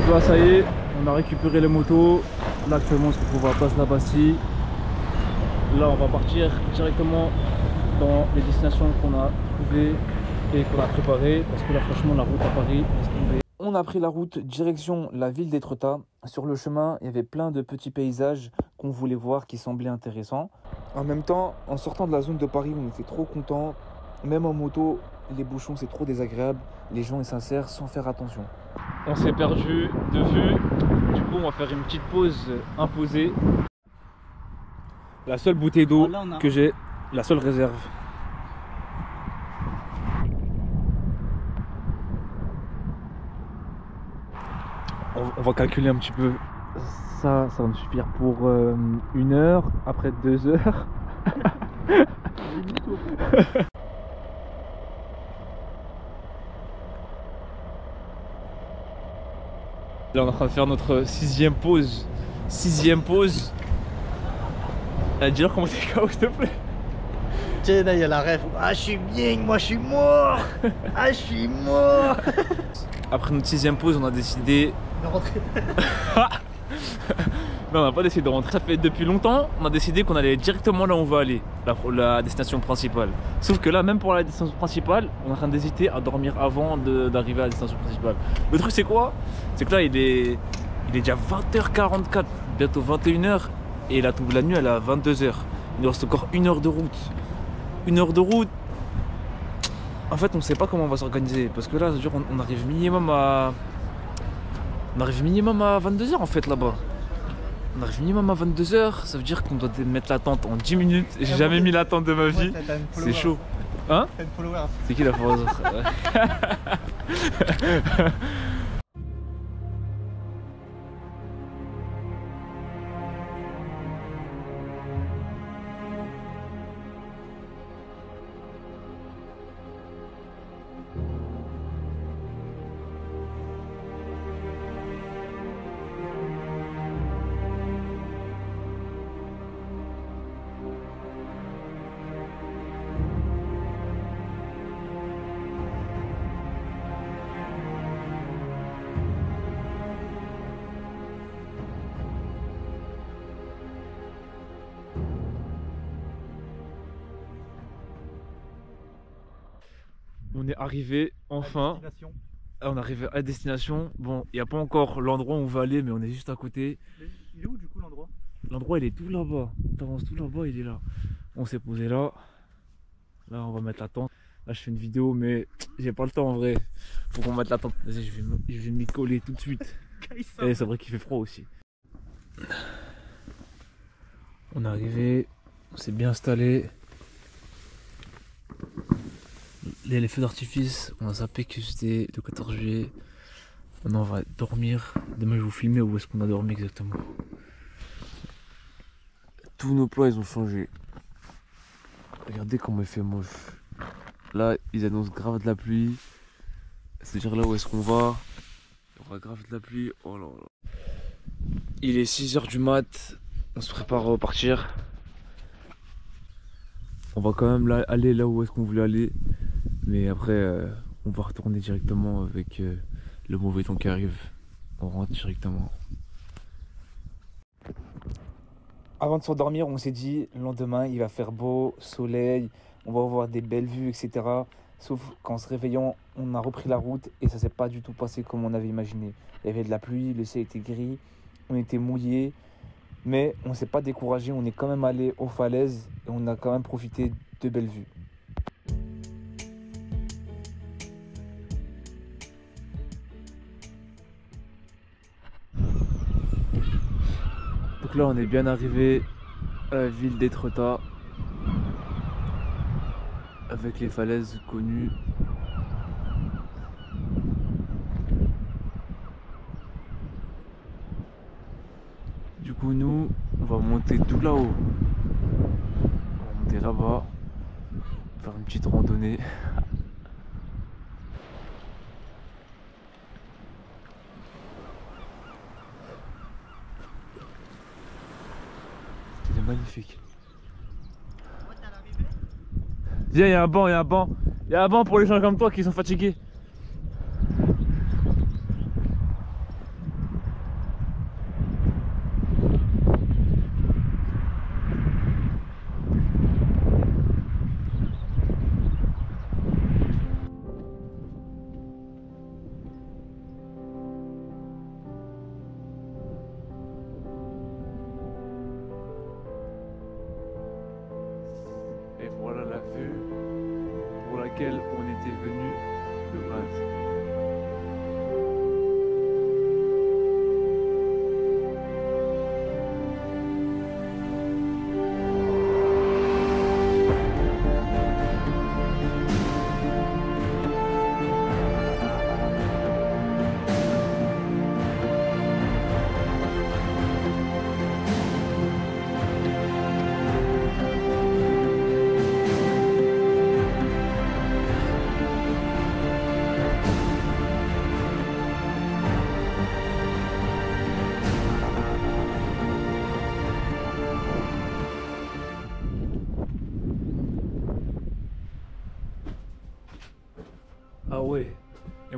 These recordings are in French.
Donc là ça y est, on a récupéré les motos. Là actuellement on se retrouve à Place La Bastille. Là on va partir directement dans les destinations qu'on a trouvées et qu'on a préparées. Parce que là franchement la route à Paris laisse tomber. On a pris la route direction la ville d'Étretat. Sur le chemin il y avait plein de petits paysages qu'on voulait voir qui semblaient intéressants. En même temps, en sortant de la zone de Paris, on était trop contents. Même en moto, les bouchons c'est trop désagréable. Les gens ils s'insèrent sans faire attention. On s'est perdu de vue. Du coup on va faire une petite pause imposée. La seule bouteille d'eau que j'ai, la seule réserve. On va calculer un petit peu. Ça va me suffire pour 1 heure, après 2 heures. Là on est en train de faire notre 6e pause. 6e pause. Dis-leur comment c'est KO s'il te plaît. Tiens, là il y a la ref. Ah je suis bien, moi je suis mort. Ah je suis mort. Après notre 6e pause on a décidé de rentrer. Non, on n'a pas décidé de rentrer, ça fait depuis longtemps. On a décidé qu'on allait directement là où on va aller, la destination principale. Sauf que là, même pour la destination principale, on est en train d'hésiter à dormir avant d'arriver à la destination principale. Le truc c'est quoi? C'est que là il est déjà 20h44, bientôt 21h. Et la nuit elle est à 22h. Il nous reste encore 1 heure de route. 1 heure de route. En fait on sait pas comment on va s'organiser. Parce que là on arrive minimum à... On arrive minimum à 22h en fait là-bas. On arrive minimum à 22h, ça veut dire qu'on doit mettre la tente en 10 minutes. J'ai jamais mis la tente de ma vie. C'est chaud. Hein? C'est qui la follower? On est arrivé enfin. On arrive à destination. Bon, il n'y a pas encore l'endroit où on va aller, mais on est juste à côté. Il est où du coup l'endroit? L'endroit il est tout là-bas. T'avances tout là-bas, il est là. On s'est posé là. Là on va mettre la tente. Là je fais une vidéo mais j'ai pas le temps en vrai. Faut qu'on mette la tente. Vas-y, je vais m'y coller tout de suite. Et c'est vrai qu'il fait froid aussi. On est arrivé. On s'est bien installé. Les feux d'artifice, on a zappé que c'était le 14 juillet. Maintenant on va dormir. Demain je vais vous filmer où est-ce qu'on a dormi exactement. Tous nos plans ils ont changé. Regardez comment il fait moche. Là ils annoncent grave de la pluie. C'est-à-dire là où est-ce qu'on va. On va grave de la pluie. Oh là là. Il est 6h du mat. On se prépare à repartir. On va quand même aller là où est-ce qu'on voulait aller. Mais après, on va retourner directement avec le mauvais temps qui arrive. On rentre directement. Avant de s'endormir, on s'est dit, le lendemain, il va faire beau, soleil, on va avoir des belles vues, etc. Sauf qu'en se réveillant, on a repris la route et ça s'est pas du tout passé comme on avait imaginé. Il y avait de la pluie, le ciel était gris, on était mouillés. Mais on ne s'est pas découragé, on est quand même allé aux falaises et on a quand même profité de belles vues. Donc là on est bien arrivé à la ville d'Étretat avec les falaises connues. Du coup nous on va monter tout là-haut. On va monter là-bas, faire une petite randonnée. C'est magnifique. Viens, il y a un banc, il y a un banc. Il y a un banc pour les gens comme toi qui sont fatigués.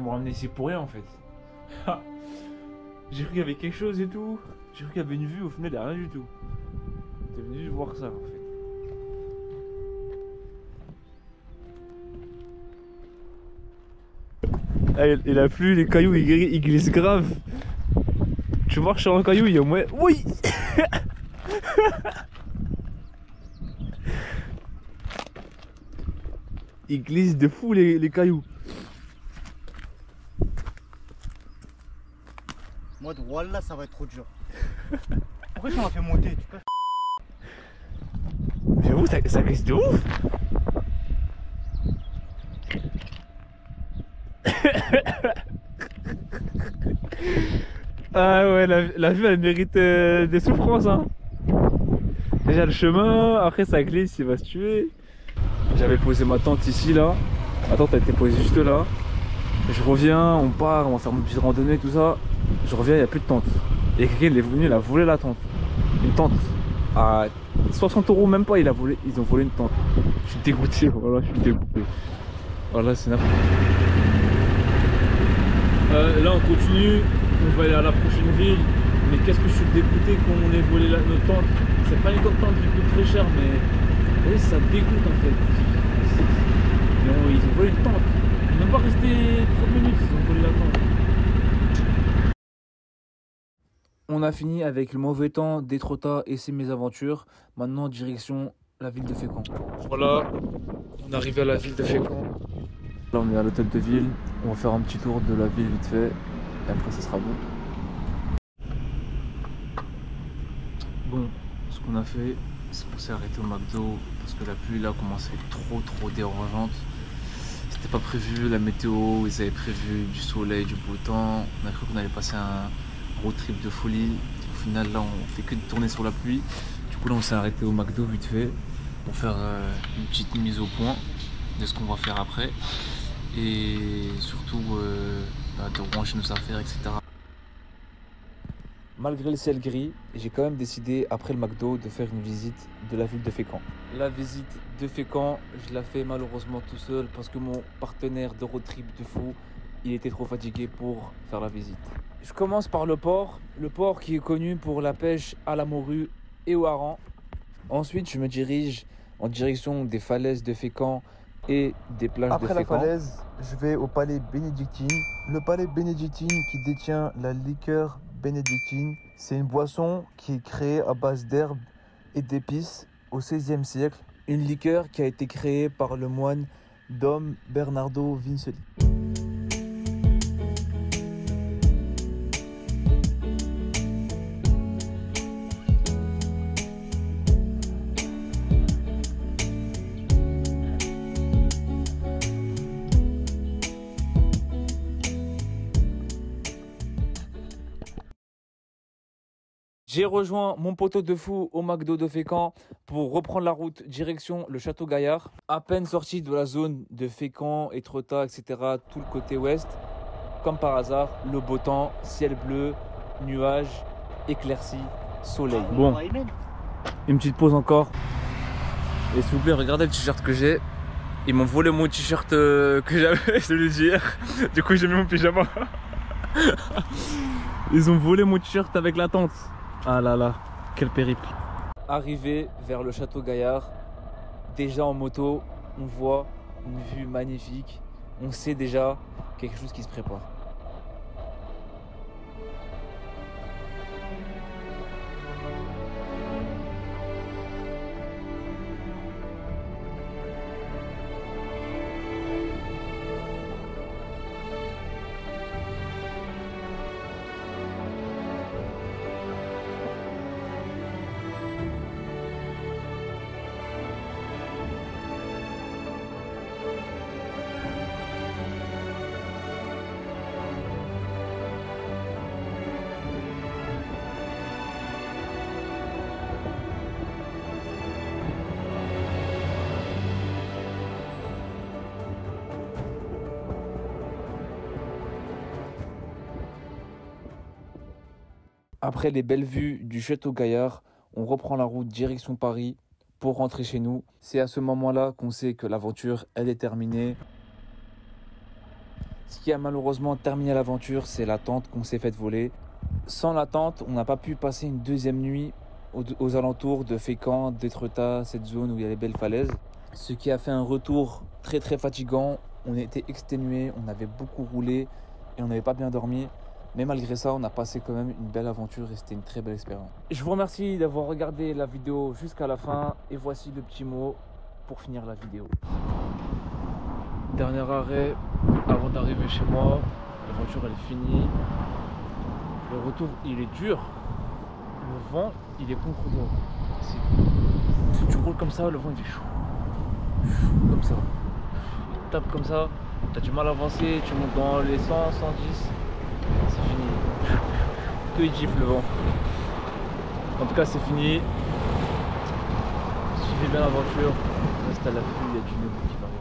m'ont ramené ici pour rien en fait. J'ai cru qu'il y avait quelque chose et tout. J'ai cru qu'il y avait une vue, au final il n'y a rien du tout. T'es venu juste voir ça en fait. Ah, il a plu, les cailloux ils glissent grave. Tu marches sur un caillou, il y a moins. Oui. Il glisse de fou les cailloux. Moi, voilà, ça va être trop dur. Pourquoi tu m'as fait monter? Tu peux... J'avoue, ça glisse de ouf. Ah ouais, la vue elle mérite des souffrances hein. Déjà le chemin, après ça glisse, il va se tuer. J'avais posé ma tente ici là. Ma tente a été posée juste là. Je reviens, on part, on va faire une petite randonnée, tout ça. Je reviens, il n'y a plus de tente. Et quelqu'un il est venu, il a volé la tente. Une tente. À 60 € même pas, ils ont volé une tente. Je suis dégoûté, voilà, je suis dégoûté. Voilà, c'est n'importe quoi. Là on continue, on va aller à la prochaine ville. Mais qu'est-ce que je suis dégoûté qu'on ait volé notre tente. C'est pas une tente qui coûte très cher, mais vous voyez, ça dégoûte en fait. Ils ont volé une tente. Ils n'ont même pas resté 30 minutes, ils ont volé la tente. On a fini avec le mauvais temps d'Étretat et ses mésaventures. Maintenant, direction la ville de Fécamp. Voilà, on est arrivé à la ville de Fécamp. Là, on est à l'hôtel de ville. On va faire un petit tour de la ville vite fait. Et après, ça sera bon. Bon, ce qu'on a fait, c'est qu'on s'est arrêté au McDo parce que la pluie là commençait à être trop dérangeante. C'était pas prévu, la météo, ils avaient prévu du soleil, du beau temps. On a cru qu'on allait passer un road trip de folie. Au final là on fait que de tourner sur la pluie. Du coup là on s'est arrêté au McDo vite fait pour faire une petite mise au point de ce qu'on va faire après. Et surtout de ranger nos affaires, etc. Malgré le ciel gris, j'ai quand même décidé après le McDo de faire une visite de la ville de Fécamp. La visite de Fécamp, je la fais malheureusement tout seul parce que mon partenaire de road trip de fou, il était trop fatigué pour faire la visite. Je commence par le port qui est connu pour la pêche à la morue et au hareng. Ensuite, je me dirige en direction des falaises de Fécamp et des plages de Fécamp. Après la falaise, je vais au palais bénédictine. Le palais bénédictine qui détient la liqueur bénédictine, c'est une boisson qui est créée à base d'herbes et d'épices au XVIe siècle. Une liqueur qui a été créée par le moine Dom Bernardo Vincoli. J'ai rejoint mon poteau de fou au McDo de Fécamp pour reprendre la route direction le Château Gaillard. À peine sorti de la zone de Fécamp, Étretat, etc., tout le côté ouest, comme par hasard, le beau temps, ciel bleu, nuages, éclaircies, soleil. Bon, une petite pause encore. Et s'il vous plaît, regardez le t-shirt que j'ai. Ils m'ont volé mon t-shirt que j'avais celui d'hier. Du coup, j'ai mis mon pyjama. Ils ont volé mon t-shirt avec la tente. Ah là là, quel périple. Arrivé vers le Château Gaillard, déjà en moto, on voit une vue magnifique. On sait déjà quelque chose qui se prépare. Après les belles vues du Château Gaillard, on reprend la route direction Paris pour rentrer chez nous. C'est à ce moment-là qu'on sait que l'aventure, elle est terminée. Ce qui a malheureusement terminé l'aventure, c'est la tente qu'on s'est faite voler. Sans la tente, on n'a pas pu passer une deuxième nuit aux alentours de Fécamp, d'Étretat, cette zone où il y a les belles falaises. Ce qui a fait un retour très très fatigant. On était exténués, on avait beaucoup roulé et on n'avait pas bien dormi. Mais malgré ça, on a passé quand même une belle aventure et c'était une très belle expérience. Je vous remercie d'avoir regardé la vidéo jusqu'à la fin. Et voici le petit mot pour finir la vidéo. Dernier arrêt avant d'arriver chez moi. L'aventure elle est finie. Le retour il est dur. Le vent il est contre toi. Si tu roules comme ça, le vent il est chaud. Comme ça. Il tape comme ça. T'as du mal à avancer. Tu montes dans les 100, 110. C'est fini. Que il gifle le vent. En tout cas c'est fini. Suivez bien l'aventure. Reste à l'affût, il y a du nouveau qui va arriver.